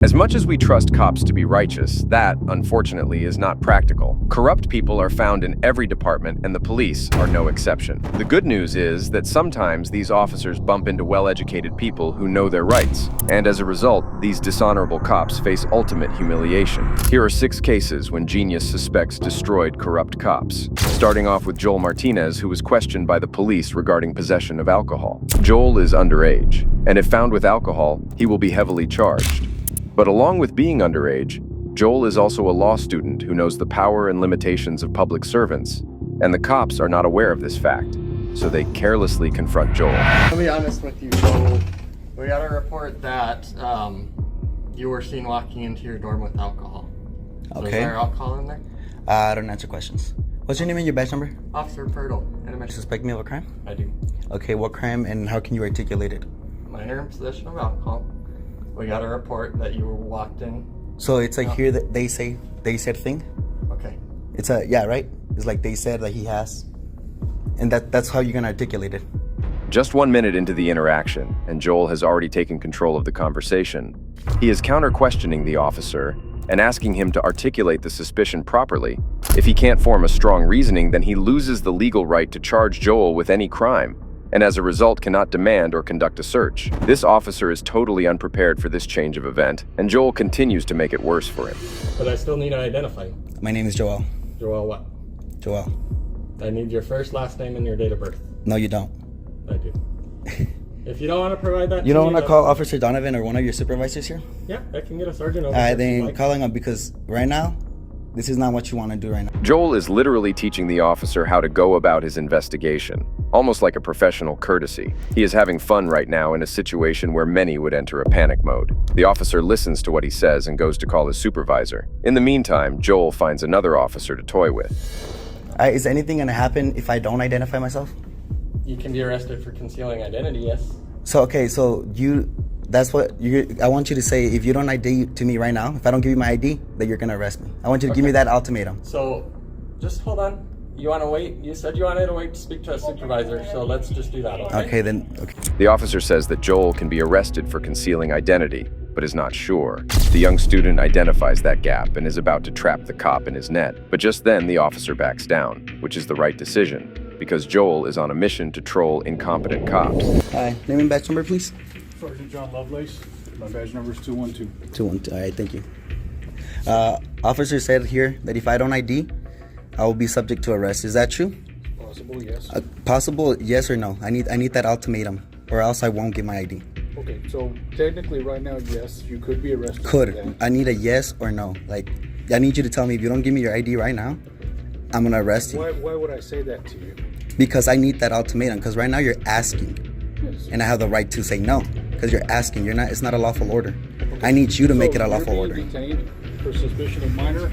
As much as we trust cops to be righteous, that, unfortunately, is not practical. Corrupt people are found in every department, and the police are no exception. The good news is that sometimes these officers bump into well-educated people who know their rights, and as a result, these dishonorable cops face ultimate humiliation. Here are 6 cases when genius suspects destroyed corrupt cops. Starting off with Joel Martinez, who was questioned by the police regarding possession of alcohol. Joel is underage, and if found with alcohol, he will be heavily charged. But along with being underage, Joel is also a law student who knows the power and limitations of public servants, and the cops are not aware of this fact, so they carelessly confront Joel. I'll be honest with you, Joel. We got a report that you were seen walking into your dorm with alcohol. So Okay. Is there alcohol in there? I don't answer questions. What's your name and your badge number? Officer Purtle. You suspect me of a crime? I do. Okay, what crime and how can you articulate it? Minor in possession of alcohol. We got a report that you were walked in. So it's like here that they said thing? Okay. It's a, yeah, right? It's like they said that he has. And that's how you're gonna articulate it. Just 1 minute into the interaction, and Joel has already taken control of the conversation. He is counter-questioning the officer and asking him to articulate the suspicion properly. If he can't form a strong reasoning, then he loses the legal right to charge Joel with any crime, and as a result cannot demand or conduct a search. This officer is totally unprepared for this change of event, and Joel continues to make it worse for him. But I still need to identify you. My name is Joel. Joel what? Joel. I need your first, last name, and your date of birth. No, you don't. I do. If you don't want to provide that You don't me, want to call Officer Donovan or one of your supervisors here? Yeah, I can get a sergeant over I here if you'd then like. calling up because right now, this is not what you want to do right now. Joel is literally teaching the officer how to go about his investigation, almost like a professional courtesy. He is having fun right now in a situation where many would enter a panic mode. The officer listens to what he says and goes to call his supervisor. In the meantime, Joel finds another officer to toy with. Is anything gonna happen if I don't identify myself? You can be arrested for concealing identity, yes. So, okay, so I want you to say, if you don't ID to me right now, if I don't give you my ID, that you're gonna arrest me. I want you to give me that ultimatum. So, just hold on. You want to wait? You said you wanted to wait to speak to a supervisor, so let's just do that, okay? Okay, then, okay. The officer says that Joel can be arrested for concealing identity, but is not sure. The young student identifies that gap and is about to trap the cop in his net. But just then, the officer backs down, which is the right decision, because Joel is on a mission to troll incompetent cops. Hi, name and badge number, please. Sergeant John Lovelace. My badge number is 212. 212, all right, thank you. Officer said here that if I don't ID, I will be subject to arrest. Is that true? Possible, yes. Possible, yes or no? I need that ultimatum, or else I won't get my ID. Okay, so technically right now, yes, you could be arrested. for Could. that. I need a yes or no. Like, I need you to tell me if you don't give me your ID right now, I'm gonna arrest you. Why would I say that to you? Because I need that ultimatum, because right now you're asking. Yes. And I have the right to say no, because you're asking. It's not a lawful order. I need you to make it a lawful you're order. being detained for suspicion of minor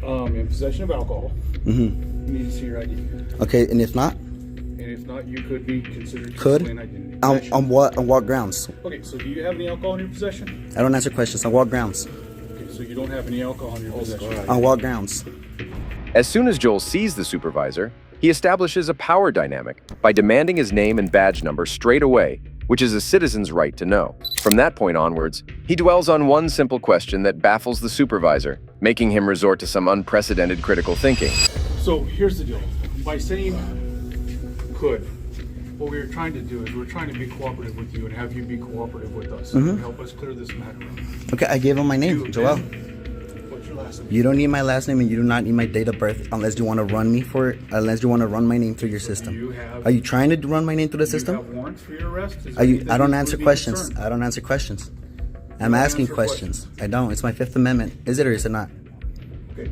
in possession of alcohol. Mm-hmm. You need to see your ID. Okay, and if not, And if not, you could be considered Could? concealing identity. on what grounds? Okay, so do you have any alcohol in your possession? I don't answer questions. On what grounds? Okay, so you don't have any alcohol in your possession. On what grounds? As soon as Joel sees the supervisor, he establishes a power dynamic by demanding his name and badge number straight away, which is a citizen's right to know. From that point onwards, he dwells on one simple question that baffles the supervisor, making him resort to some unprecedented critical thinking. So here's the deal. By saying could, what we're trying to do is we're trying to be cooperative with you and have you be cooperative with us and help us clear this matter up. Okay, I gave him my name, You, Joel. then, what's your last name? You don't need my last name and you do not need my date of birth unless you want to run my name through your system. Are you trying to run my name through the You system? have warrants for your arrest? Is Are there you? anything I don't you answer would be questions. concerned? I don't answer questions. I'm don't asking answer questions. questions. I don't. It's my Fifth Amendment. Is it or is it not? Okay.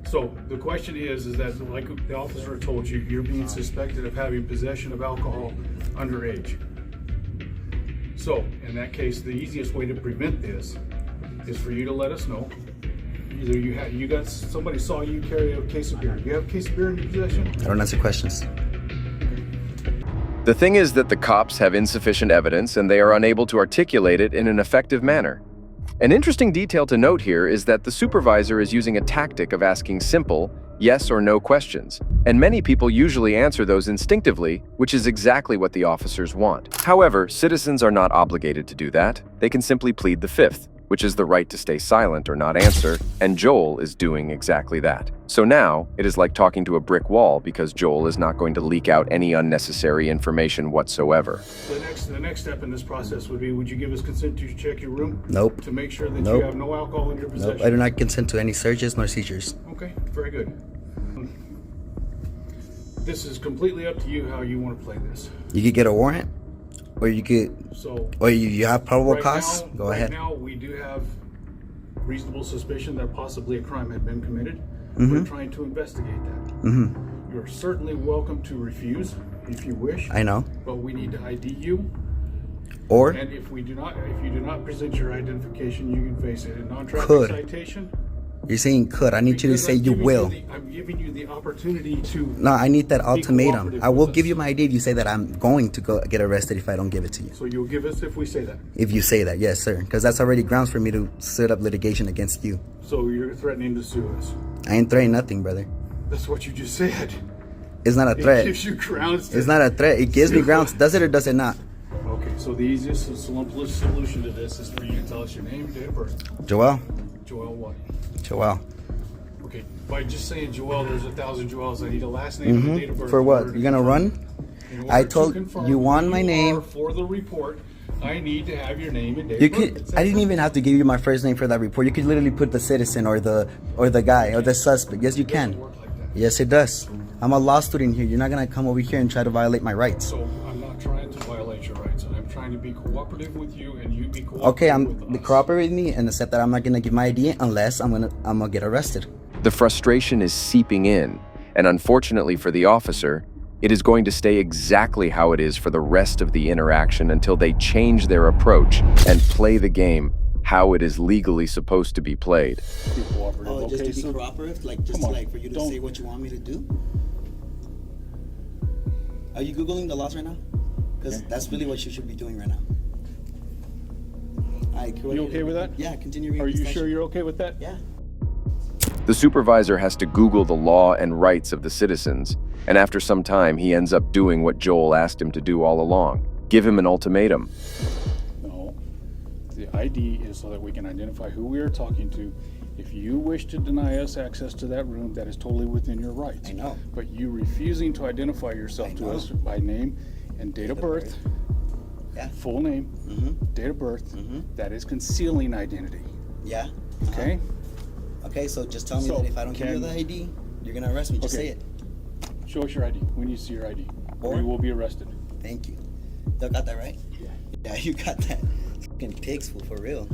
So the question is that like the officer told you, you're being suspected of having possession of alcohol underage. So in that case, the easiest way to prevent this is for you to let us know. Either you got somebody saw you carry a case of beer. Do you have a case of beer in your possession? I don't answer questions. The thing is that the cops have insufficient evidence and they are unable to articulate it in an effective manner. An interesting detail to note here is that the supervisor is using a tactic of asking simple, yes or no questions, and many people usually answer those instinctively, which is exactly what the officers want. However, citizens are not obligated to do that. They can simply plead the fifth, which is the right to stay silent or not answer, and Joel is doing exactly that. So now, it is like talking to a brick wall because Joel is not going to leak out any unnecessary information whatsoever. The next step in this process would be, would you give us consent to check your room? Nope. To make sure that Nope. you have no alcohol in your possession? Nope, I do not consent to any searches nor seizures. Okay, very good. This is completely up to you how you want to play this. You could get a warrant, or you could, So or you have probable right cause. now, Go right ahead. now, we do have reasonable suspicion that possibly a crime had been committed. Mm-hmm. We're trying to investigate that. You're certainly welcome to refuse if you wish. I know. But we need to ID you. Or And if you do not present your identification, you can face a non-traffic Could. citation. you're saying could. I need you to Because say I'm you giving will. I'm giving you the opportunity to. No, I need that be ultimatum. cooperative I will with give us. you my ID if you say that I'm going to go get arrested if I don't give it to you. So you'll give us if we say that. If you say that, yes, sir. Because that's already grounds for me to set up litigation against you. So you're threatening to sue us. I ain't threatening nothing, brother. That's what you just said. It's not a It threat. gives you grounds to. It's not a threat. It gives me grounds. Does it or does it not? Okay, so the easiest and simplest solution to this is for you to tell us your name and date of birth. Joel. Joel what? Joel. Okay, by just saying Joel, there's 1,000 Joels. I need a last name and a date of birth. For in what? order to You're gonna run? in order I to told confirm you want who my you name. are for the report. I need to have your name and date You of birth. could. It's I didn't that even have to give you my first name for that report. You could literally put the citizen or the guy or the suspect. Yes, you can. simple. It doesn't work like that. Yes, it does. I'm a law student here. You're not gonna come over here and try to violate my rights. So I'm not trying to violate your rights. I'm trying to be cooperative with you, and you be cooperative Okay, with us. cooperate with me and accept that I'm not gonna give my ID unless I'm gonna get arrested. The frustration is seeping in, and unfortunately for the officer, it is going to stay exactly how it is for the rest of the interaction until they change their approach and play the game how it is legally supposed to be played. Be cooperative. Okay, so cooperative, Come on, for you to don't- say what you want me to do. Are you googling the laws right now? Because that's really what you should be doing right now. All right, you okay with that? Yeah, continue reading. Are the you statute. sure you're okay with that? Yeah. The supervisor has to Google the law and rights of the citizens, and after some time, he ends up doing what Joel asked him to do all along. Give him an ultimatum. No. The ID is so that we can identify who we are talking to. If you wish to deny us access to that room, that is totally within your rights. I know. But you refusing to identify yourself I to know. us by name and date of birth, Yeah. full name, date of birth, that is concealing identity. Yeah. Okay? Okay, so just tell me So, that if I don't give you can- the ID, you're gonna arrest me. Just Okay. say it. Show us your ID. We need to see your ID. Or Or- you will be arrested. Thank you. You got that right? Yeah. Yeah, you got that. Fucking pigs, fool, for real.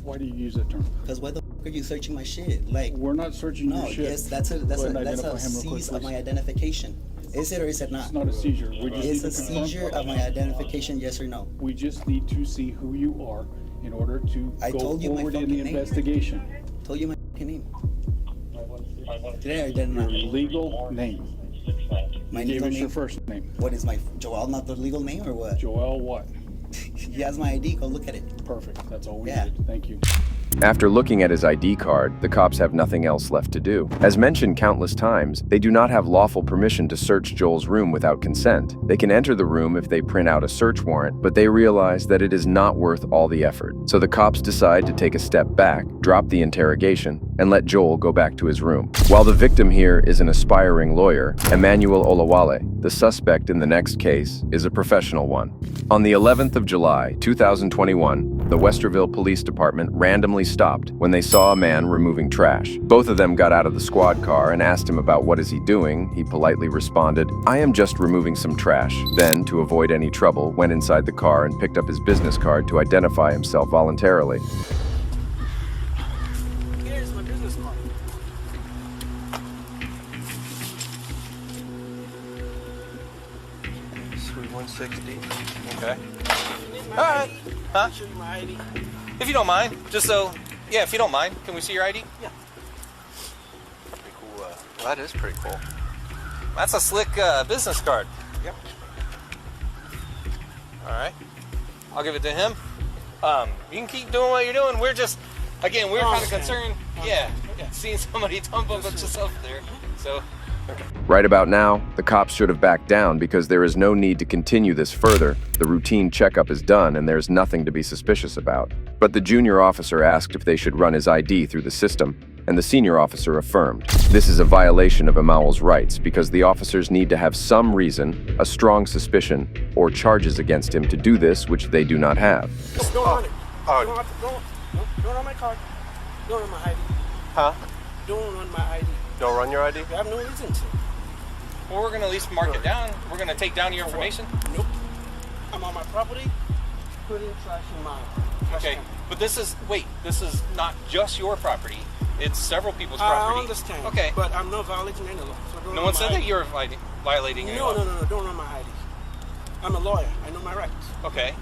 Why do you use that term? Cause why the fuck are you searching my shit? Like, We're not searching no, your shit. yes, that's Go ahead and a identify him real quick, seize of please. my identification. Is it or is it not? It's not a seizure. We just It's need a to confirm. seizure of my identification, yes or no? We just need to see who you are in order to I go told you my forward in the fucking name. investigation. Told you my fucking name. Did I or did I Your not? legal name. My You gave legal us your name. first name. What is my Joel? Not the legal name or what? Joel what? He has my ID. Go look at it. Perfect. That's all we Yeah. needed. Thank you. After looking at his ID card, the cops have nothing else left to do. As mentioned countless times, they do not have lawful permission to search Joel's room without consent. They can enter the room if they print out a search warrant, but they realize that it is not worth all the effort. So the cops decide to take a step back, drop the interrogation, and let Joel go back to his room. While the victim here is an aspiring lawyer, Emmanuel Olawale, the suspect in the next case, is a professional one. On the 11th of July, 2021, the Westerville Police Department randomly stopped when they saw a man removing trash. Both of them got out of the squad car and asked him about what is he doing. He politely responded, "I am just removing some trash." Then, to avoid any trouble, went inside the car and picked up his business card to identify himself voluntarily. Here's my business card. Sweet 160. Okay. All right. Huh? Show you my ID. If you don't mind, just so, yeah, if you don't mind, can we see your ID? Yeah. Pretty cool. Well, that is pretty cool. That's a slick business card. Yep. All right. I'll give it to him. You can keep doing what you're doing. We're just, again, we're kind of Okay. concerned. Okay. Yeah. Okay. Seeing somebody dump a bunch of stuff there. So, Right about now, the cops should have backed down because there is no need to continue this further. The routine checkup is done and there's nothing to be suspicious about. But the junior officer asked if they should run his ID through the system, and the senior officer affirmed. This is a violation of Emmanuel's rights because the officers need to have some reason, a strong suspicion, or charges against him to do this, which they do not have. Don't run it. Don't run my card. Don't run my ID. Huh? Don't run my ID. Don't run your ID? I have no reason to. Well, we're gonna at least mark it down. We're gonna take down your information. Nope. I'm on my property. Put in trash in my trash Okay, can. but this is not just your property. It's several people's property. I understand. Okay. But I'm not violating any law. So don't No run one my said ID. that you're violating any law. No. Don't run my ID. I'm a lawyer. I know my rights. Okay.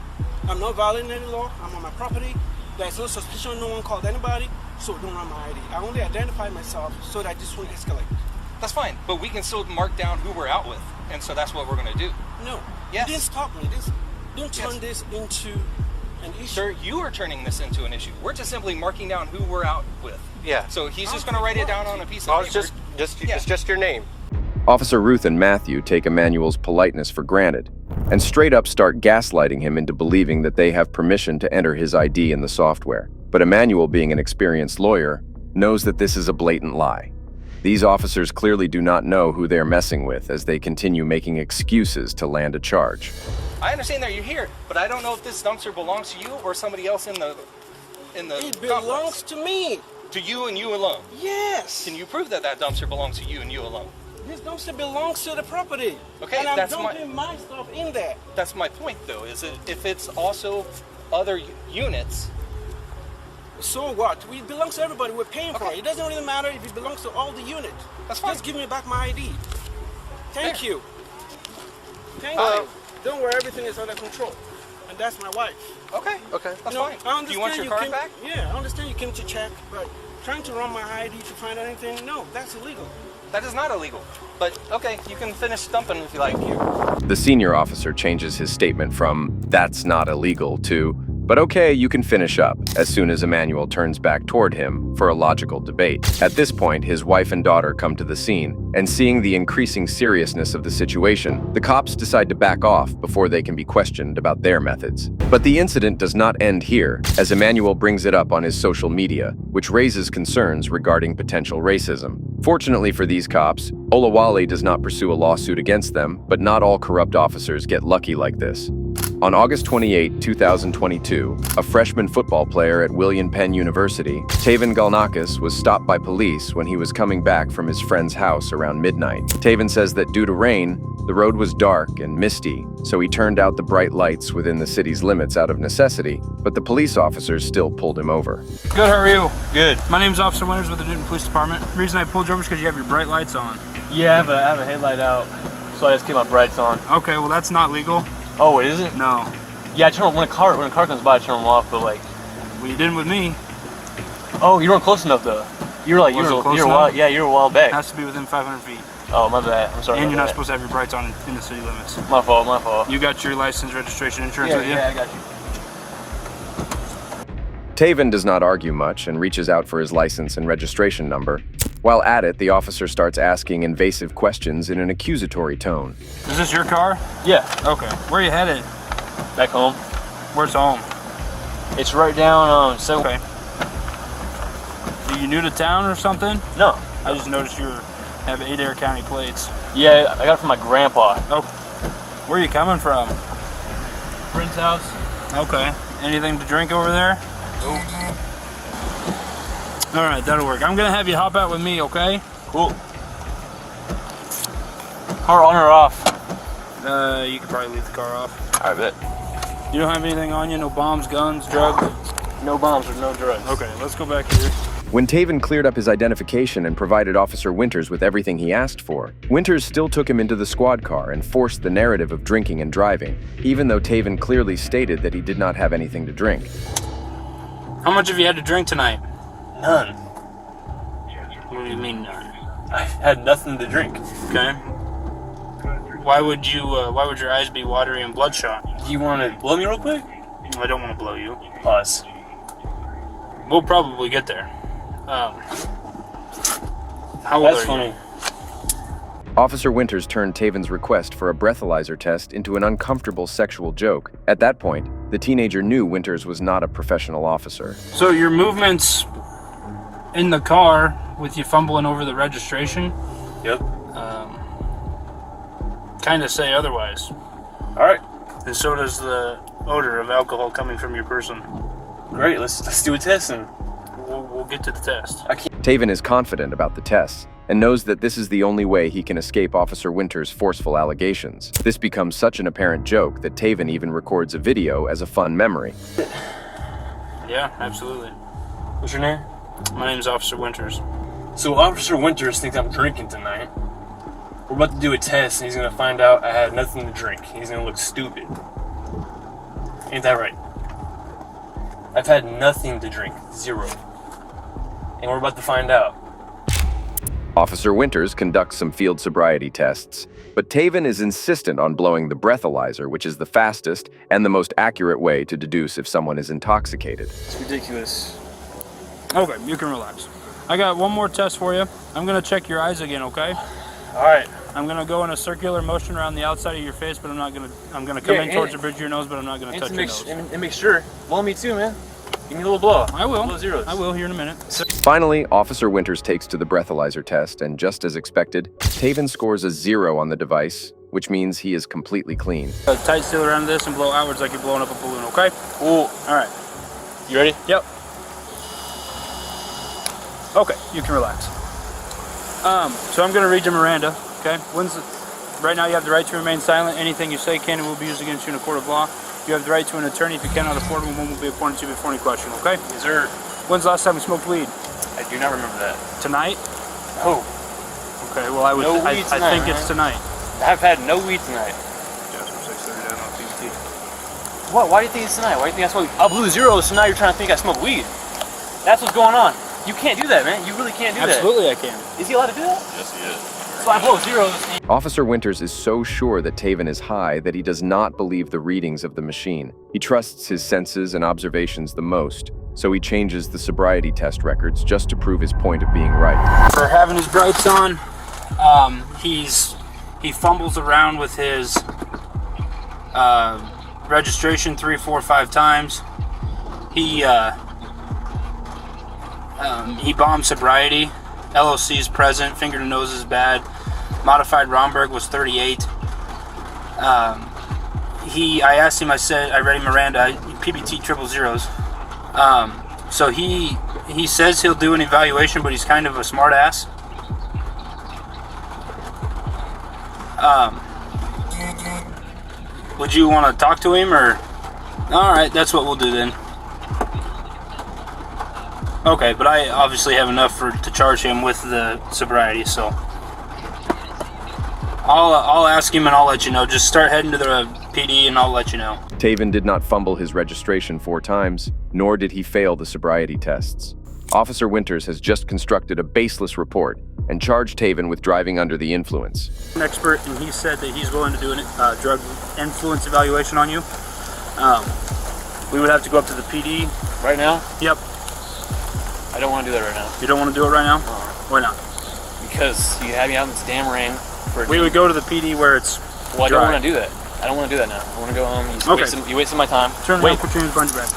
I'm not violating any law. I'm on my property. There's no suspicion. No one called anybody. So don't run my ID. I only identify myself so that this won't escalate. That's fine, but we can still mark down who we're out with, and so that's what we're gonna do. No. Yes. You didn't stop me. Don't turn this into an issue. Sir, you are turning this into an issue. We're just simply marking down who we're out with. Yeah. So he's just gonna write it down on a piece of Oh, paper. it's just your name. Officer Ruth and Matthew take Emmanuel's politeness for granted and straight up start gaslighting him into believing that they have permission to enter his ID in the software. But Emmanuel, being an experienced lawyer, knows that this is a blatant lie. These officers clearly do not know who they're messing with as they continue making excuses to land a charge. I understand that you're here, but I don't know if this dumpster belongs to you or somebody else in the It belongs to me. To you and you alone. Yes. Can you prove that that dumpster belongs to you and you alone? This dumpster belongs to the property. Okay, and I'm that's dumping my stuff in there. That's my point, though. Is it if it's also other units? So what? It belongs to everybody. We're paying for it. It doesn't really matter if it belongs to all the units. That's fine. Just give me back my ID. Thank There. you. Thank you. Don't worry, everything is under control. And that's my wife. Okay. Okay. That's No, fine. I Do you want your card came, back? Yeah, I understand you came to check, but trying to run my ID to find anything, no, that's illegal. That is not illegal. But okay, you can finish stumping if you like. The senior officer changes his statement from, "That's not illegal," to, "But okay, you can finish up," as soon as Emmanuel turns back toward him for a logical debate. At this point, his wife and daughter come to the scene, and seeing the increasing seriousness of the situation, the cops decide to back off before they can be questioned about their methods. But the incident does not end here, as Emmanuel brings it up on his social media, which raises concerns regarding potential racism. Fortunately for these cops, Olawale does not pursue a lawsuit against them, but not all corrupt officers get lucky like this. On August 28, 2022, a freshman football player at William Penn University, Taven Galnakis, was stopped by police when he was coming back from his friend's house around midnight. Taven says that due to rain, the road was dark and misty, so he turned out the bright lights within the city's limits out of necessity, but the police officers still pulled him over. Good, how are you? Good. My name's Officer Winters with the Newton Police Department. The reason I pulled you over is because you have your bright lights on. Yeah, I have a headlight out, so I just keep my brights on. Okay, well that's not legal. Oh, it isn't? No. Yeah, I turn them, when a car comes by, I turn them off, but like... Well, you didn't with me. Oh, you weren't close enough though. You were like, you were a while, yeah, you were a while back. It has to be within 500 feet. Oh, my bad. I'm sorry. And you're not about supposed to have your brights on in the city limits. that. My fault, my fault. You got your license, registration, insurance with you? Yeah, I got you. Taven does not argue much and reaches out for his license and registration number. While at it, the officer starts asking invasive questions in an accusatory tone. Is this your car? Yeah, Okay. Where are you headed? back home. Where's home? It's right down, Okay. Are you new to town or something? No. I just noticed you have Adair County plates. Yeah, I got it from my grandpa. Oh. Where are you coming from? Friend's house. Okay. Anything to drink over there? All right, that'll work. I'm gonna have you hop out with me, okay? Cool. Car on or off? You could probably leave the car off. I bet. You don't have anything on you? No bombs, guns, drugs? No bombs or no drugs. Okay, let's go back here. When Taven cleared up his identification and provided Officer Winters with everything he asked for, Winters still took him into the squad car and forced the narrative of drinking and driving, even though Taven clearly stated that he did not have anything to drink. How much have you had to drink tonight? None. What do you mean none? I had nothing to drink. Okay. Why would your eyes be watery and bloodshot? Do you want to blow me real quick? I don't want to blow you. Pause. We'll probably get there. How old That's are funny. you? Officer Winters turned Taven's request for a breathalyzer test into an uncomfortable sexual joke. At that point, the teenager knew Winters was not a professional officer. So your movements in the car with you fumbling over the registration, Yep. kind of say otherwise. All right. And so does the odor of alcohol coming from your person. Great. Let's do a test and We'll get to the test. Taven is confident about the tests and knows that this is the only way he can escape Officer Winters' forceful allegations. This becomes such an apparent joke that Taven even records a video as a fun memory. Yeah, absolutely. What's your name? My name's Officer Winters. So Officer Winters thinks I'm drinking tonight. We're about to do a test, and he's gonna find out I had nothing to drink. He's gonna look stupid. Ain't that right? I've had nothing to drink, 0. And we're about to find out. Officer Winters conducts some field sobriety tests, but Taven is insistent on blowing the breathalyzer, which is the fastest and the most accurate way to deduce if someone is intoxicated. It's ridiculous. Okay, you can relax. I got one more test for you. I'm gonna check your eyes again, okay? All right. I'm gonna go in a circular motion around the outside of your face, but I'm gonna come in towards the bridge of your nose, but I'm not gonna touch your nose. And make sure. Blow me too, man. Give me a little blow. I will. Blow zeros. I will here in a minute. Finally, Officer Winters takes to the breathalyzer test, and just as expected, Taven scores a 0 on the device, which means he is completely clean. Tight seal around this and blow outwards like you're blowing up a balloon, okay? Cool. All right. You ready? Yep. Okay, you can relax. So I'm gonna read you Miranda, okay? Right now you have the right to remain silent. Anything you say can and will be used against you in a court of law. You have the right to an attorney. If you cannot afford one will be appointed to you before any question, okay? Yes, sir. When's the last time you smoked weed? I do not remember that. Tonight? No. Okay, well I weed I tonight, think it's tonight. I've had no weed tonight. Jasper 6:30 down on PBT. What? Why do you think it's tonight? Why do you think I smoke? I blew zeros, so now you're trying to think I smoke weed. That's what's going on. You can't do that, man. You really can't do that. Absolutely I can. Is he allowed to do that? Yes, he is. So I blow zeros. Officer Winters is so sure that Taven is high that he does not believe the readings of the machine. He trusts his senses and observations the most, so he changes the sobriety test records just to prove his point of being right. For having his brights on, he fumbles around with his registration 3, 4, 5 times. He bombed sobriety. LOC is present. Finger to nose is bad. Modified Romberg was 38. I asked him. I read him Miranda. PBT 000. So he says he'll do an evaluation, but he's kind of a smart ass. Would you want to talk to him, or? All right, that's what we'll do then. Okay, but I obviously have enough to charge him with the sobriety, so I'll ask him and I'll let you know. Just start heading to the PD and I'll let you know. Taven did not fumble his registration 4 times, nor did he fail the sobriety tests. Officer Winters has just constructed a baseless report and charged Taven with driving under the influence. An expert, and he said that he's willing to do a drug influence evaluation on you. We would have to go up to the PD. Right now? Yep. I don't want to do that right now. You don't want to do it right now? Why not? Because you had me out in this damn rain. We would go to the PD where it's Well, I dry. don't want to do that. I don't want to do that now. I want to go home. You wasted my time. Turn around, put your hands behind your back.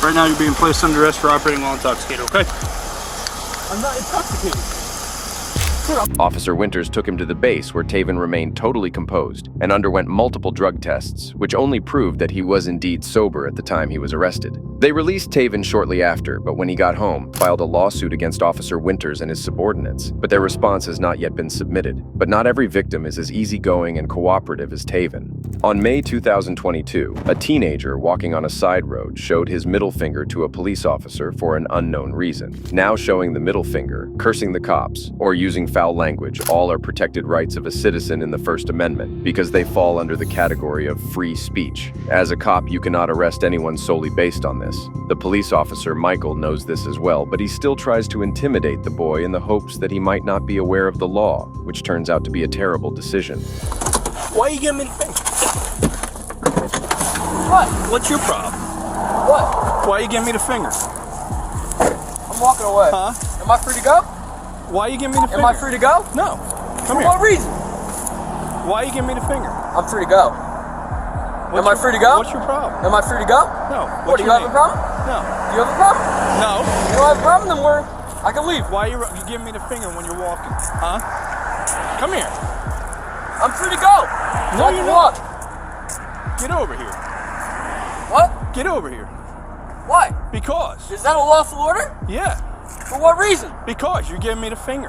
Right now you're being placed under arrest for operating while intoxicated, okay? I'm not intoxicated. Officer Winters took him to the base where Taven remained totally composed and underwent multiple drug tests, which only proved that he was indeed sober at the time he was arrested. They released Taven shortly after, but when he got home, filed a lawsuit against Officer Winters and his subordinates, but their response has not yet been submitted. But not every victim is as easygoing and cooperative as Taven. On May 2022, a teenager walking on a side road showed his middle finger to a police officer for an unknown reason. Now showing the middle finger, cursing the cops, or using foul language, all are protected rights of a citizen in the First Amendment because they fall under the category of free speech. As a cop, you cannot arrest anyone solely based on this. The police officer, Michael, knows this as well, but he still tries to intimidate the boy in the hopes that he might not be aware of the law, which turns out to be a terrible decision. Why you giving me the finger? What? What's your problem? What? Why you giving me the finger? I'm walking away. Huh? Am I free to go? Why are you giving me the finger? Am I free to go? No. Come For here. what reason? Why are you giving me the finger? I'm free to go. Am I free to go? What's your problem? Am I free to go? No. What, do you have a problem? No. Do you have a problem? No. You don't have a problem, then I can leave. Why are you giving me the finger when you're walking? Huh? Come here. I'm free to go. No, I you're can not. walk. Get over here. What? Get over here. Why? Because. Is that a lawful order? Yeah. For what reason? Because you're giving me the finger.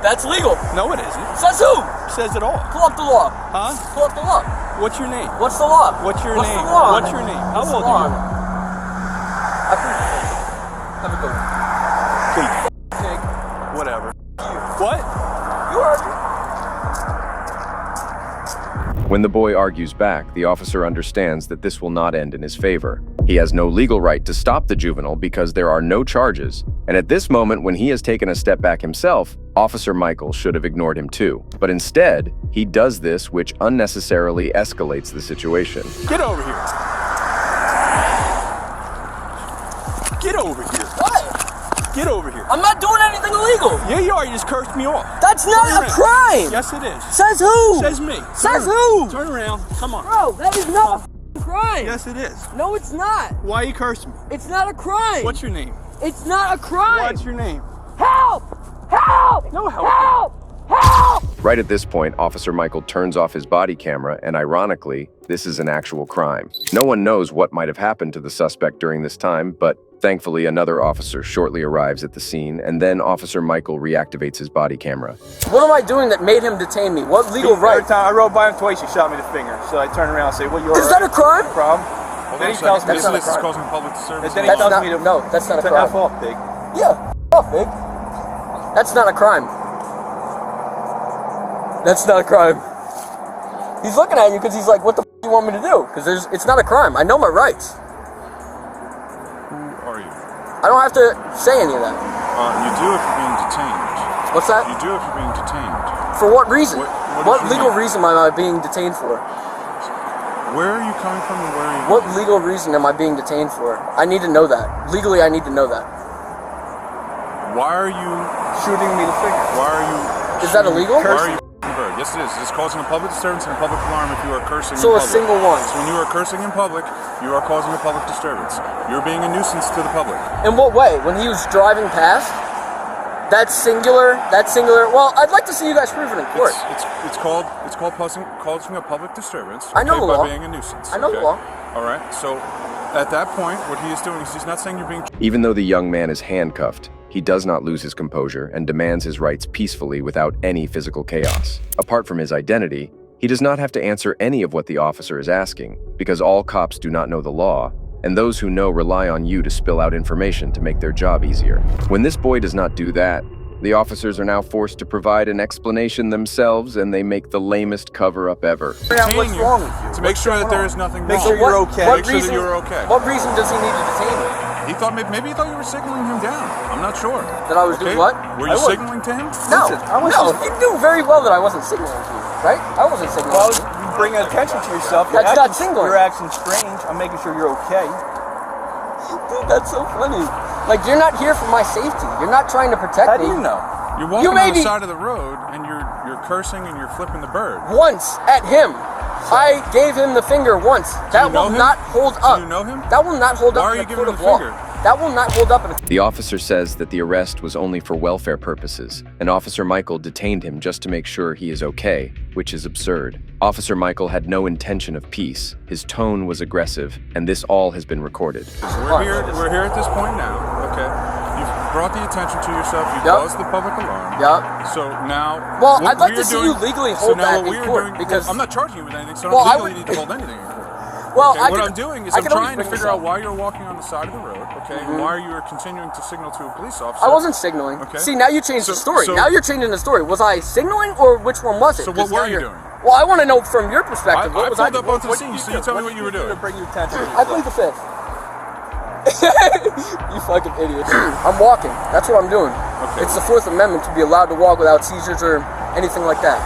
That's legal. No, it isn't. Says who? Says it all. Pull up the law. Huh? Pull up the law. What's your name? What's the law? What's your What's name? The law? What's your name? How What's old the law? are you? I appreciate it. Have a good one. Pig. Whatever. What? You heard me. When the boy argues back, the officer understands that this will not end in his favor. He has no legal right to stop the juvenile because there are no charges. And at this moment, when he has taken a step back himself, Officer Michael should have ignored him too. But instead, he does this, which unnecessarily escalates the situation. Get over here. Get over here. What? Get over here. I'm not doing anything illegal. Yeah, you are. You just cursed me off. That's not a crime. Yes, it is. Says who? Says me. Says who? Turn around. Come on. Bro, that is not a crime. Yes, it is. No, it's not. Why you cursing me? It's not a crime. What's your name? It's not a crime. What's your name? Help! Help! No help. Help! Help! Right at this point, Officer Michael turns off his body camera, and ironically, this is an actual crime. No one knows what might have happened to the suspect during this time, but thankfully another officer shortly arrives at the scene, and then Officer Michael reactivates his body camera. What am I doing that made him detain me? What legal right? Every time I rode by him twice, he shot me the finger. So I turned around and say, "Well, you're Is that a crime? no problem." Then he tells me That's not a this is crime. causing public disturbance. Then he That's tells not, me to no, that's not a to crime. F off, pig. Yeah, off, big. That's not a crime. That's not a crime. He's looking at you because he's like, what the f*** do you want me to do? Because it's not a crime. I know my rights. Who are you? I don't have to say any of that. You do if you're being detained. What's that? You do if you're being detained. For what reason? What is your legal name? reason am I being detained for? Where are you coming from and where are you What going? legal reason am I being detained for? I need to know that. Legally, I need to know that. Why are you Shooting me the finger. Why are you Is that illegal? Why are you f***ing bird? Yes, it is. It's causing a public disturbance and a public alarm if you are cursing So in a public. single one. So when you are cursing in public, you are causing a public disturbance. You're being a nuisance to the public. In what way? When he was driving past? That's singular. Well, I'd like to see you guys prove it in court. It's called causing a public disturbance. I know the law. By being a nuisance. I know the law. All right. So at that point, what he is doing is he's not saying you're being. Even though the young man is handcuffed, he does not lose his composure and demands his rights peacefully without any physical chaos. Apart from his identity, he does not have to answer any of what the officer is asking, because all cops do not know the law, and those who know rely on you to spill out information to make their job easier. When this boy does not do that, the officers are now forced to provide an explanation themselves, and they make the lamest cover-up ever. What's wrong with you? To make sure that there is nothing wrong. Make sure you're okay. Make sure that you're okay. What reason does he need to detain me? He thought maybe he thought you were signaling him down. I'm not sure. That I was doing what? Were you signaling to him? No, you knew very well that I wasn't signaling to you, right? I wasn't signaling Well, to you. you bring attention to yourself. That's not signaling. You're acting strange. I'm making sure you're okay. Dude, that's so funny. Like, you're not here for my safety. You're not trying to protect me. How do you know? You're walking on the side of the road and you're cursing and you're flipping the bird. Once at him. I gave him the finger once. That will not hold up. Do you know him? That will not hold up. Why are in you a court giving of him law. the finger? That will not hold up in a The officer says that the arrest was only for welfare purposes, and Officer Michael detained him just to make sure he is okay, which is absurd. Officer Michael had no intention of peace. His tone was aggressive, and this all has been recorded. We're here at this point now, okay? You've brought the attention to yourself, you caused the public alarm. Yep. So now... Well, I'd like to see you legally hold that in court, because... I'm not charging you with anything, so Well, I I don't legally would- need to hold anything in court. Well, Okay, what I'm doing is I'm trying to figure out why. why you're walking on the side of the road, okay? And why you are continuing to signal to a police officer. I wasn't signaling. Okay. See, now you changed the story. so- Now you're changing the story. Was I signaling, or which one was it? So what 'Cause were now you you're- doing? Well, I want to know from your perspective. I What was I pulled up onto the scene, so you tell me what you were doing. To bring you attention. I plead the fifth. You fucking idiot. I'm walking. That's what I'm doing. Okay. It's the Fourth Amendment to be allowed to walk without seizures or anything like that.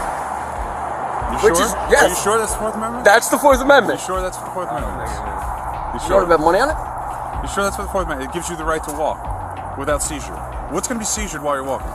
You Which sure? is- yes. Are you sure that's the Fourth Amendment? That's the Fourth You Amendment. sure that's what the Fourth Amendment is? You You sure? want to bet money on it? You sure that's what the Fourth Amendment? It gives you the right to walk. without seizure? What's going to be seizured while you're walking?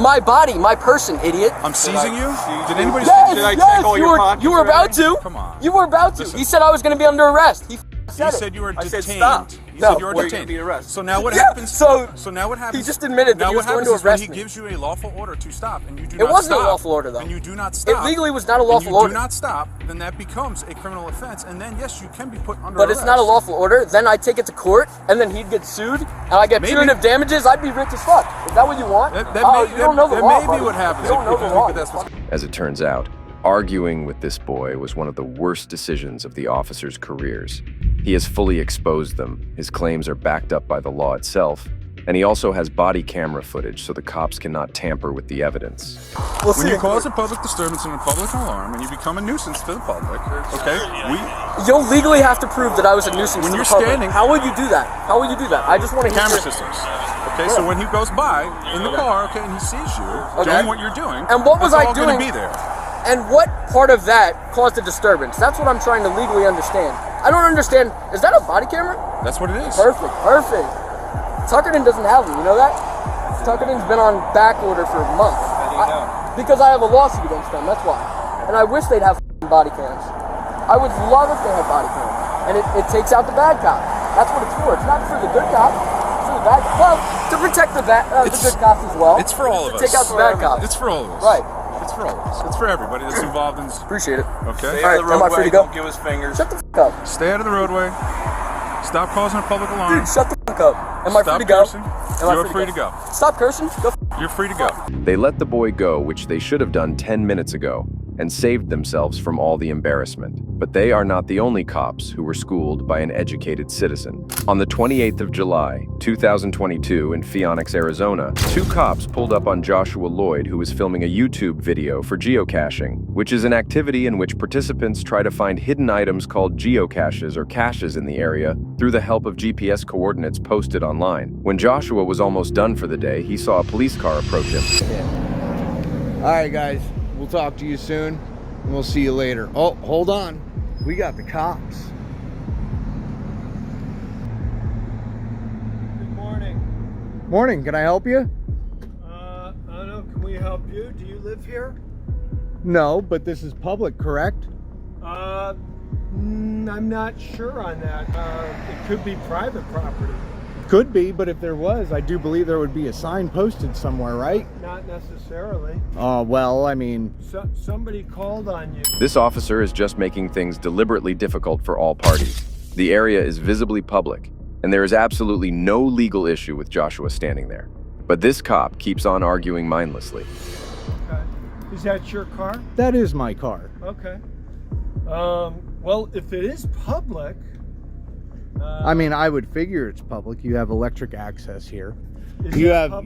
My body, my person, idiot. I'm seizing you? Did anybody Yes, seize you? yes, you were about to. Come on. You were about to. Listen. He said I was going to be under arrest. He said you were detained. I said stop. You No, said you were wait. detained. So now what Yeah, happens? so now what happens? he just admitted that now he was what going happens to arrest is when me. he gives you a lawful order to stop, and you do It not wasn't a stop, lawful order, though. and you do not stop. It legally was not a lawful and you order. do not stop, then that becomes a criminal offense, and then yes, you can be put under But arrest. it's not a lawful order. Then I take it to court, and then he'd get sued, and I get punitive damages. I'd be rich as fuck. Is that what you want? That You don't know the law, may be what happens. You don't know the law. As it turns out, arguing with this boy was one of the worst decisions of the officers' careers. He has fully exposed them, his claims are backed up by the law itself, and he also has body camera footage so the cops cannot tamper with the evidence. When you cause a public disturbance and a public alarm, and you become a nuisance to the public, okay, You'll legally have to prove that I was a nuisance when to you're the public. standing. How will you do that? How will you do that? I just want to camera systems. Okay, so when he goes by in the car, okay, and he sees you doing what you're doing, and what was that's I all doing? Gonna be there. And what part of that caused a disturbance? That's what I'm trying to legally understand. I don't understand. Is that a body camera? That's what it is. Perfect, perfect. Tuckerton doesn't have them, you know that? Tuckerton's been on back order for months. Because I have a lawsuit against them, that's why. And I wish they'd have body cams. I would love if they had body cams. And it takes out the bad cop. That's what it's for. It's not for the good cop. It's for the bad cop. Well, to protect the good cops as well. It's for all of us. To take out the bad cops. It's for all of us. Right. It's for all of us. It's for everybody that's involved in this. Appreciate it. Okay. All right, am I free to go? Don't give us fingers. Shut the fuck up. Stay out of the roadway. Stop causing a public alarm. Dude, shut the fuck up. Am I free to go? Cursing. Am I You're free to go. Stop cursing. Go. You're free to go. They let the boy go, which they should have done 10 minutes ago, and saved themselves from all the embarrassment. But they are not the only cops who were schooled by an educated citizen. On the 28th of July, 2022 in Phoenix, Arizona, 2 cops pulled up on Joshua Lloyd, who was filming a YouTube video for geocaching, which is an activity in which participants try to find hidden items called geocaches or caches in the area through the help of GPS coordinates posted online. When Joshua was almost done for the day, he saw a police car approach him. All right, guys. We'll talk to you soon, and we'll see you later. Oh, hold on. We got the cops. Good morning. Morning. Can I help you? I don't know. Can we help you? Do you live here? No, but this is public, correct? I'm not sure on that. It could be private property. Could be, but if there was, I do believe there would be a sign posted somewhere, right? Not necessarily. Well, I mean... somebody called on you. This officer is just making things deliberately difficult for all parties. The area is visibly public, and there is absolutely no legal issue with Joshua standing there. But this cop keeps on arguing mindlessly. Okay. Is that your car? That is my car. Okay. Well, if it is public... I mean, I would figure it's public. You have electric access here. You have a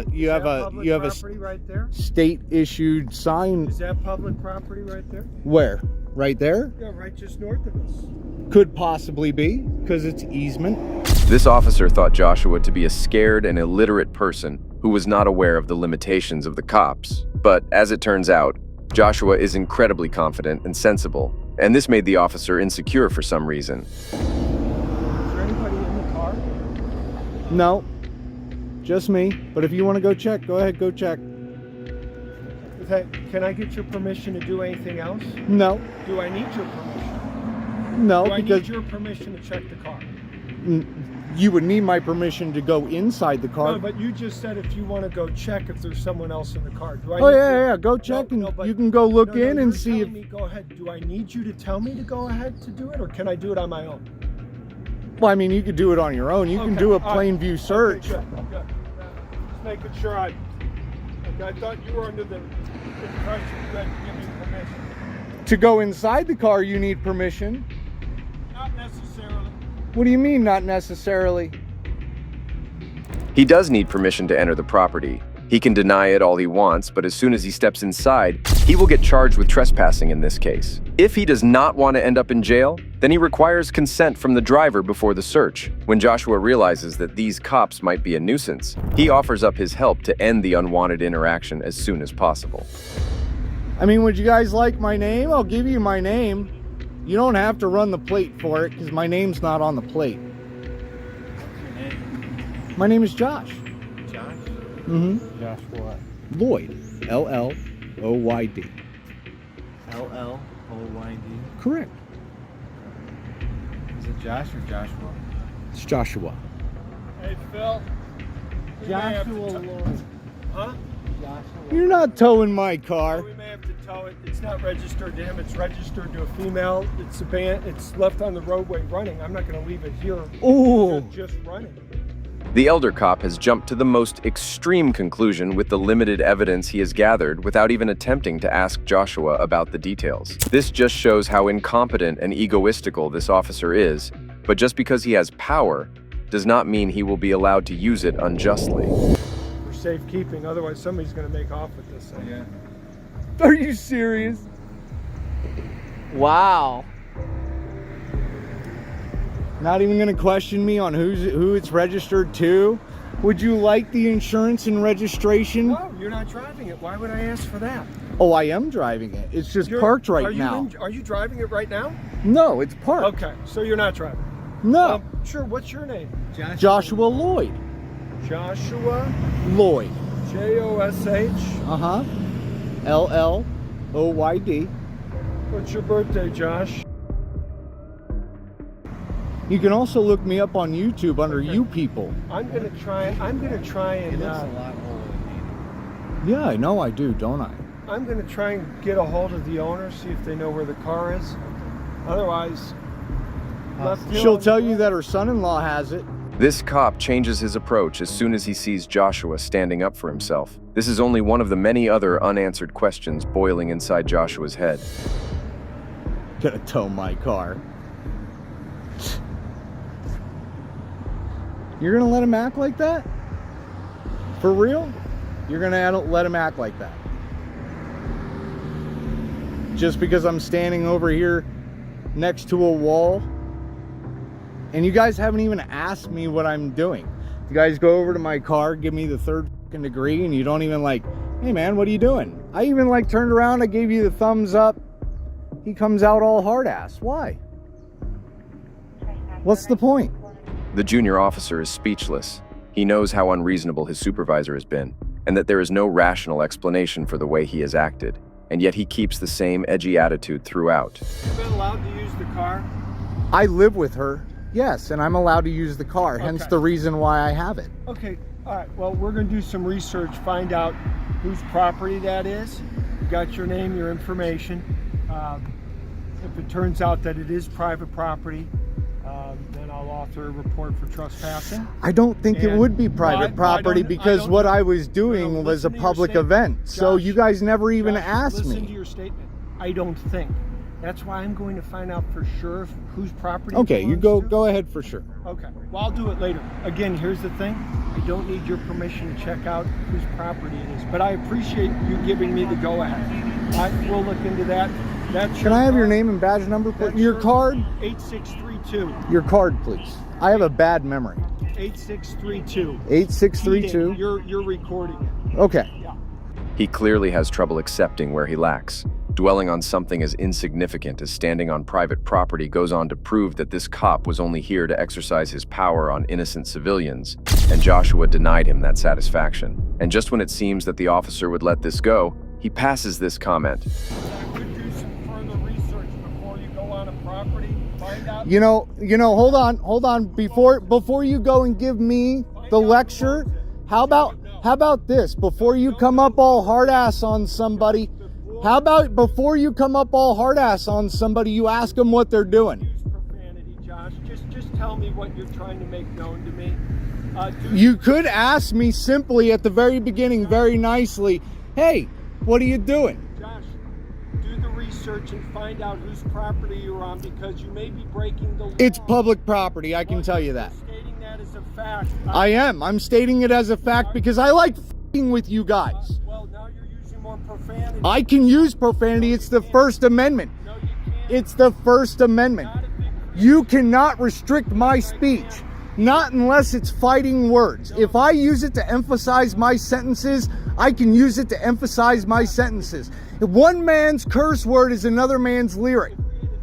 property right there? state issued sign. Is that public property right there? Where? Right there? Yeah, right just north of us. Could possibly be, because it's easement. This officer thought Joshua to be a scared and illiterate person who was not aware of the limitations of the cops. But as it turns out, Joshua is incredibly confident and sensible, and this made the officer insecure for some reason. No, just me. But if you want to go check, go ahead, go check. Can I get your permission to do anything else? No. Do I need your permission? No, do I because need your permission to check the car? You would need my permission to go inside the car. No, but you just said if you want to go check if there's someone else in the car. Do I Oh need yeah, go check and you can go look in and see if. Go ahead. Do I need you to tell me to go ahead to do it, or can I do it on my own? Well, I mean, you could do it on your own. You can do a plain view search. Okay, good. Just making sure I thought you were under the impression you had to give me permission. To go inside the car, you need permission. Not necessarily. What do you mean, not necessarily? He does need permission to enter the property. He can deny it all he wants, but as soon as he steps inside, he will get charged with trespassing in this case. If he does not want to end up in jail, then he requires consent from the driver before the search. When Joshua realizes that these cops might be a nuisance, he offers up his help to end the unwanted interaction as soon as possible. I mean, would you guys like my name? I'll give you my name. You don't have to run the plate for it because my name's not on the plate. My name is Josh. Josh? Mm-hmm. Josh what? Lloyd. L-L-O-Y-D. L-L-O-Y-D? Correct. Is it Josh or Joshua? It's Joshua. Hey, Phil. Joshua Lloyd. Huh? Joshua. You're not towing my car. We may have to tow it. It's not registered to him. It's registered to a female. It's it's left on the roadway running. I'm not going to leave it here. Ooh. Just running. The elder cop has jumped to the most extreme conclusion with the limited evidence he has gathered without even attempting to ask Joshua about the details. This just shows how incompetent and egoistical this officer is, but just because he has power does not mean he will be allowed to use it unjustly. For safekeeping, otherwise somebody's going to make off with this thing. Yeah. Are you serious? Wow. Not even going to question me on who it's registered to? Would you like the insurance and registration? No, you're not driving it. Why would I ask for that? Oh, I am driving it. It's just parked right now. Are you driving it right now? No, it's parked. Okay, so you're not driving. No. Sure, what's your name? Joshua Lloyd. Joshua Lloyd. J-O-S-H. Uh-huh. L-L-O-Y-D. What's your birthday, Josh? You can also look me up on YouTube under You People. I'm gonna try and It looks a lot older. Yeah, I know I do, don't I? I'm gonna try and get a hold of the owner, see if they know where the car is. Otherwise, she'll tell you that her son-in-law has it. This cop changes his approach as soon as he sees Joshua standing up for himself. This is only one of the many other unanswered questions boiling inside Joshua's head. Gonna tow my car. You're gonna let him act like that? For real? You're gonna let him act like that? Just because I'm standing over here next to a wall? And you guys haven't even asked me what I'm doing. You guys go over to my car, give me the third fucking degree, and you don't even like, hey man, what are you doing? I even like turned around, I gave you the thumbs up. He comes out all hard ass. Why? What's the point? The junior officer is speechless. He knows how unreasonable his supervisor has been, and that there is no rational explanation for the way he has acted, and yet he keeps the same edgy attitude throughout. You've been allowed to use the car? I live with her, yes, and I'm allowed to use the car, hence the reason why I have it. Okay, all right, well, we're gonna do some research, find out whose property that is. You got your name, your information. If it turns out that it is private property, then I'll author a report for trespassing. I don't think it would be private property because what I was doing was a public event. So you guys never even asked me. Listen to your statement. I don't think. That's why I'm going to find out for sure whose property. Okay, you go ahead for sure. Okay, well, I'll do it later. Again, here's the thing. I don't need your permission to check out whose property it is, but I appreciate you giving me the go-ahead. All right, we'll look into that. Can I have your name and badge number, please? Your card? 8632. Your card, please. I have a bad memory. 8632. 8632. You're recording it. Okay. Yeah. He clearly has trouble accepting where he lacks. Dwelling on something as insignificant as standing on private property goes on to prove that this cop was only here to exercise his power on innocent civilians, and Joshua denied him that satisfaction. And just when it seems that the officer would let this go, he passes this comment. You know, hold on. Before you go and give me the lecture, how about this? Before you come up all hard ass on somebody, how about before you come up all hard ass on somebody, you ask them what they're doing? Use profanity, Josh. Just tell me what you're trying to make known to me. You could ask me simply at the very beginning, very nicely, hey, what are you doing? Josh, do the research and find out whose property you're on, because you may be breaking the law. It's public property, I can tell you that. You're stating that as a fact. I am. I'm stating it as a fact because I like f***ing with you guys. Well, now you're using more profanity. I can use profanity. It's the First Amendment. No, you can't. It's the First Amendment. You cannot restrict my speech. Not unless it's fighting words. If I use it to emphasize my sentences, I can use it to emphasize my sentences. If one man's curse word is another man's lyric.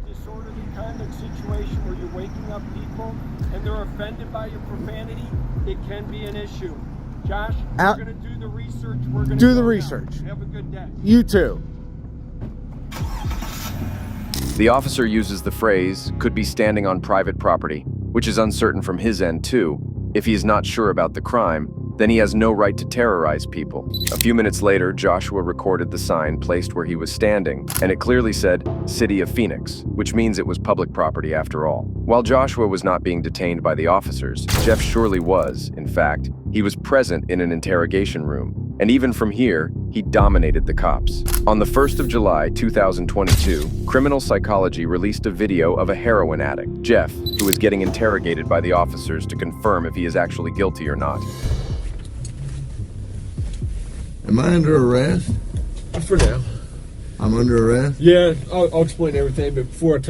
Disorderly conduct situation situation where you're waking up people and they're offended by your profanity, it can be an issue. Josh, we're going to do the research. We're going to do the research. Have a good day. You too. The officer uses the phrase, could be standing on private property, which is uncertain from his end too. If he is not sure about the crime, then he has no right to terrorize people. A few minutes later, Joshua recorded the sign placed where he was standing, and it clearly said, City of Phoenix, which means it was public property after all. While Joshua was not being detained by the officers, Jeff surely was, in fact. He was present in an interrogation room, and even from here, he dominated the cops. On the 1st of July, 2022, Criminal Psychology released a video of a heroin addict, Jeff, who is getting interrogated by the officers to confirm if he is actually guilty or not. Am I under arrest? For now. I'm under arrest? Yeah, I'll explain everything, but before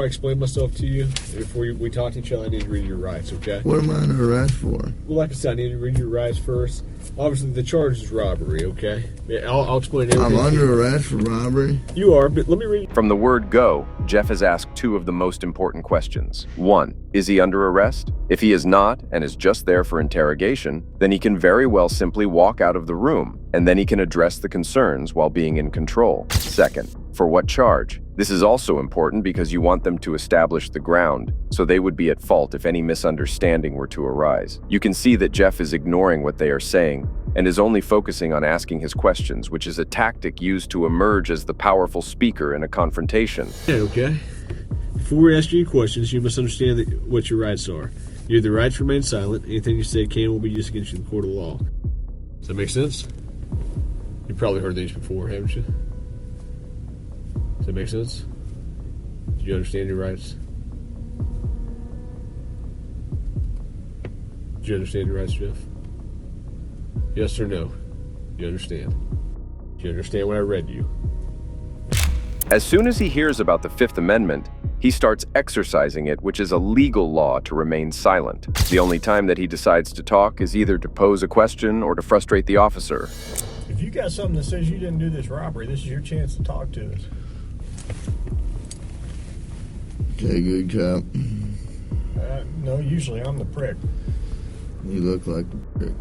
I explain myself to you, before we talk to each other, I need to read your rights, okay? What am I under arrest for? Well, like I said, I need to read your rights first. Obviously, the charge is robbery, okay? I'll explain everything. I'm under arrest for robbery? You are, but let me read. From the word go, Jeff has asked two of the most important questions. 1, is he under arrest? If he is not, and is just there for interrogation, then he can very well simply walk out of the room, and then he can address the concerns while being in control. 2nd, for what charge? This is also important because you want them to establish the ground, so they would be at fault if any misunderstanding were to arise. You can see that Jeff is ignoring what they are saying and is only focusing on asking his questions, which is a tactic used to emerge as the powerful speaker in a confrontation. Okay. Before we ask you questions, you must understand what your rights are. You have the right to remain silent. Anything you say can will be used against you in the court of law. Does that make sense? You've probably heard these before, haven't you? Does that make sense? Do you understand your rights? Do you understand your rights, Jeff? Yes or no? You understand? Do you understand what I read to you? As soon as he hears about the Fifth Amendment, he starts exercising it, which is a legal law to remain silent. The only time that he decides to talk is either to pose a question or to frustrate the officer. If you got something that says you didn't do this robbery, this is your chance to talk to us. Okay, good cop. No, usually I'm the prick. You look like the prick.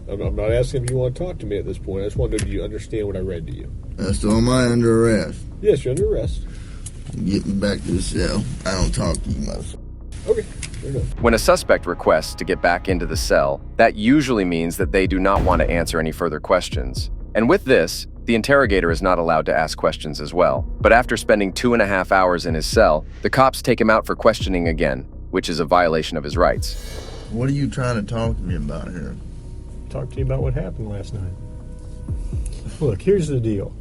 I'm not asking if you want to talk to me at this point. I just want to know, do you understand what I read to you? So am I under arrest? Yes, you're under arrest. Get me back to the cell. I don't talk to you, motherfucker. Okay. When a suspect requests to get back into the cell, that usually means that they do not want to answer any further questions. And with this, the interrogator is not allowed to ask questions as well. But after spending 2.5 hours in his cell, the cops take him out for questioning again, which is a violation of his rights. What are you trying to talk to me about here? Talk to you about what happened last night. Look, here's the deal.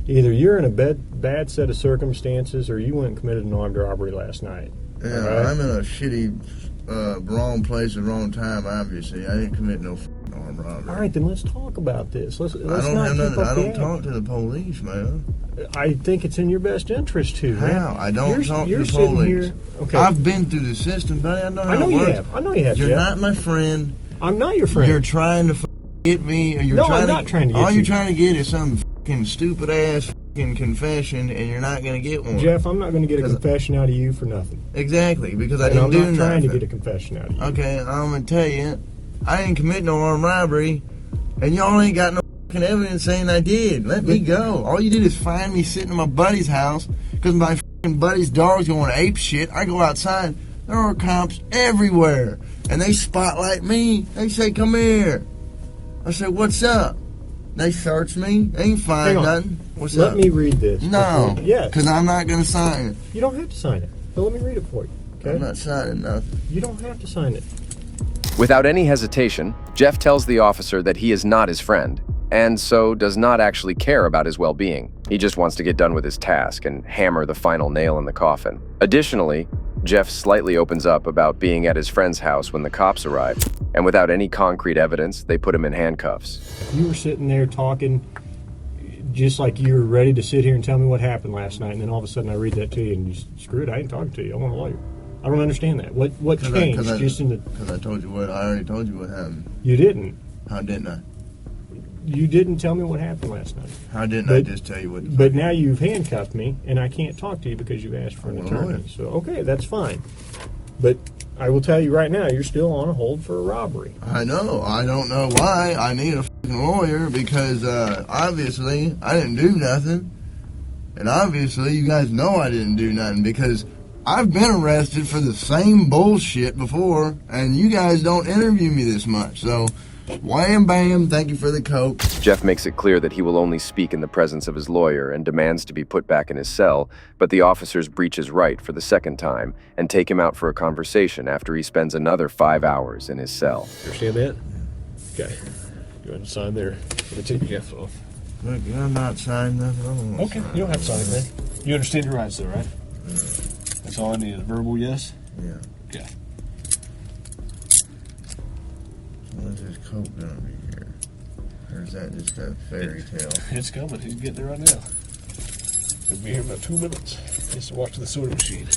Either you're in a bad set of circumstances or you went and committed an armed robbery last night. Yeah, right? I'm in a shitty, wrong place at the wrong time, obviously. I didn't commit no armed robbery. All right, then let's talk about this. Let's I don't talk to the police, man. I think it's in your best interest to. How? Man. I don't talk to the sitting police. Here, okay. I've been through the system, buddy. I know how it works. I know you have. You're Jeff. not my friend. I'm not your friend. You're trying to get me. I'm not trying to get you. All you're trying to get is some fucking stupid ass fucking confession, and you're not going to get one. Jeff, I'm not going to get a confession out of you for nothing. Exactly, because I didn't do nothing. I'm not trying to get a confession out of you. Okay, I'm going to tell you, I didn't commit no armed robbery, and y'all ain't got no fucking evidence saying I did. Let me go. All you did is find me sitting in my buddy's house because my fucking buddy's dog's going ape shit. I go outside. There are cops everywhere, and they spotlight me. They say, "Come here." I say, "What's up?" They search me. They ain't find nothing. What's up? Let me read this. No. Yes. Because I'm not going to sign it. You don't have to sign it. But let me read it for you. Okay? I'm not signing nothing. You don't have to sign it. Without any hesitation, Jeff tells the officer that he is not his friend, and so does not actually care about his well-being. He just wants to get done with his task and hammer the final nail in the coffin. Additionally, Jeff slightly opens up about being at his friend's house when the cops arrive, and without any concrete evidence, they put him in handcuffs. You were sitting there talking just like you were ready to sit here and tell me what happened last night, and then all of a sudden I read that to you and you screw it, I ain't talking to you. I want a lawyer. I don't understand that. What changed? Because I told you I already told you what happened. You didn't. How didn't I? you didn't tell me what happened last night. How didn't I just tell you what? But now you've handcuffed me, and I can't talk to you because you asked for an I'm a attorney. lawyer. So, okay, that's fine. But I will tell you right now, you're still on a hold for a robbery. I know. I don't know why I need a fucking lawyer because obviously I didn't do nothing. And obviously you guys know I didn't do nothing because I've been arrested for the same bullshit before and you guys don't interview me this much. So, wham bam, thank you for the coke. Jeff makes it clear that he will only speak in the presence of his lawyer and demands to be put back in his cell, but the officers breach his right for the second time and take him out for a conversation after he spends another 5 hours in his cell. You understand that? Okay. Go ahead and sign there. Let me take your jacket off. Look, I'm not signing nothing. Okay, you don't have to sign anything. You understand your rights though, right? Yeah. That's all I need is a verbal yes? Yeah. Okay. When's this coke gonna be here? Or is that just a fairy tale? It's coming. He's getting there right now. He'll be here in about 2 minutes. He has to walk to the soda machine.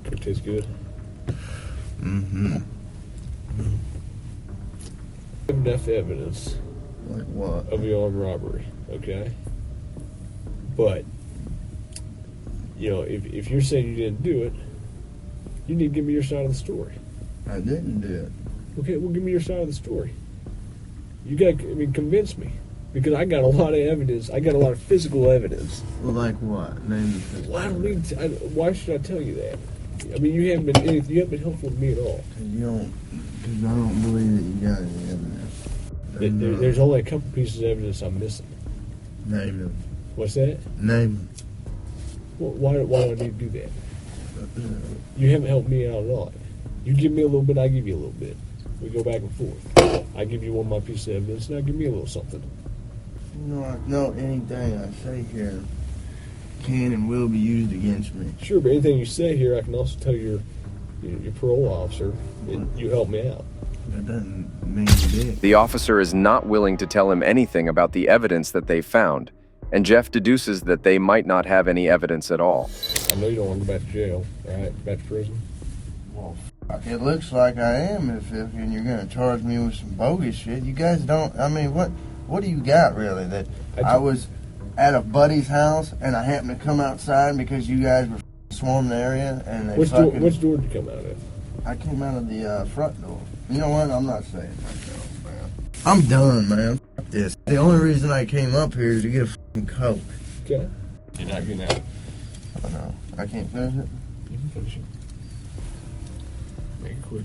It tastes good. Mm-hmm. Enough evidence. Like what? Of the armed robbery, okay? But, you know, if you're saying you didn't do it, you need to give me your side of the story. I didn't do it. Okay, well, give me your side of the story. You got, convince me. Because I got a lot of evidence. I got a lot of physical evidence. Well, like what? Name the physical. Well, I don't need to, why should I tell you that? I mean, you haven't been helpful to me at all. Because I don't believe that you got any evidence. There's only a couple pieces of evidence I'm missing. Name them. What's that? Name them. Well, why do I need to do that? You haven't helped me out at all. You give me a little bit, I give you a little bit. We go back and forth. I give you one of my pieces of evidence, now give me a little something. No, anything I say here can and will be used against me. Sure, but anything you say here, I can also tell your parole officer, and you help me out. That doesn't mean you did. The officer is not willing to tell him anything about the evidence that they found, and Jeff deduces that they might not have any evidence at all. I know you don't want to go back to jail, right? Back to prison? Well, it looks like I am if and you're going to charge me with some bogus shit. You guys don't, I mean, what do you got really? That I was at a buddy's house and I happened to come outside because you guys were swarming the area and they Which door did you come out of? I came out of the front door. You know what? I'm not saying myself, man. I'm done, man. Fuck this. The only reason I came up here is to get a fucking coke. Okay. You're not getting out. Oh, no. I can't finish it? You can finish it. Make it quick.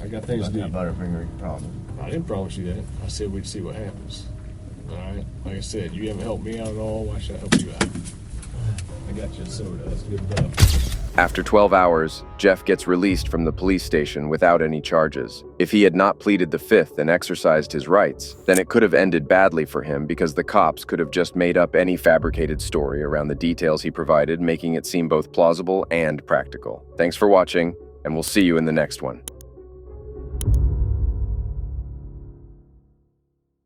I got things to do. Butterfinger problem. I didn't promise you that. I said we'd see what happens. Alright? Like I said, you haven't helped me out at all. Why should I help you out? I got you a soda. That's good enough. After 12 hours, Jeff gets released from the police station without any charges. If he had not pleaded the fifth and exercised his rights, then it could have ended badly for him because the cops could have just made up any fabricated story around the details he provided, making it seem both plausible and practical. Thanks for watching, and we'll see you in the next one.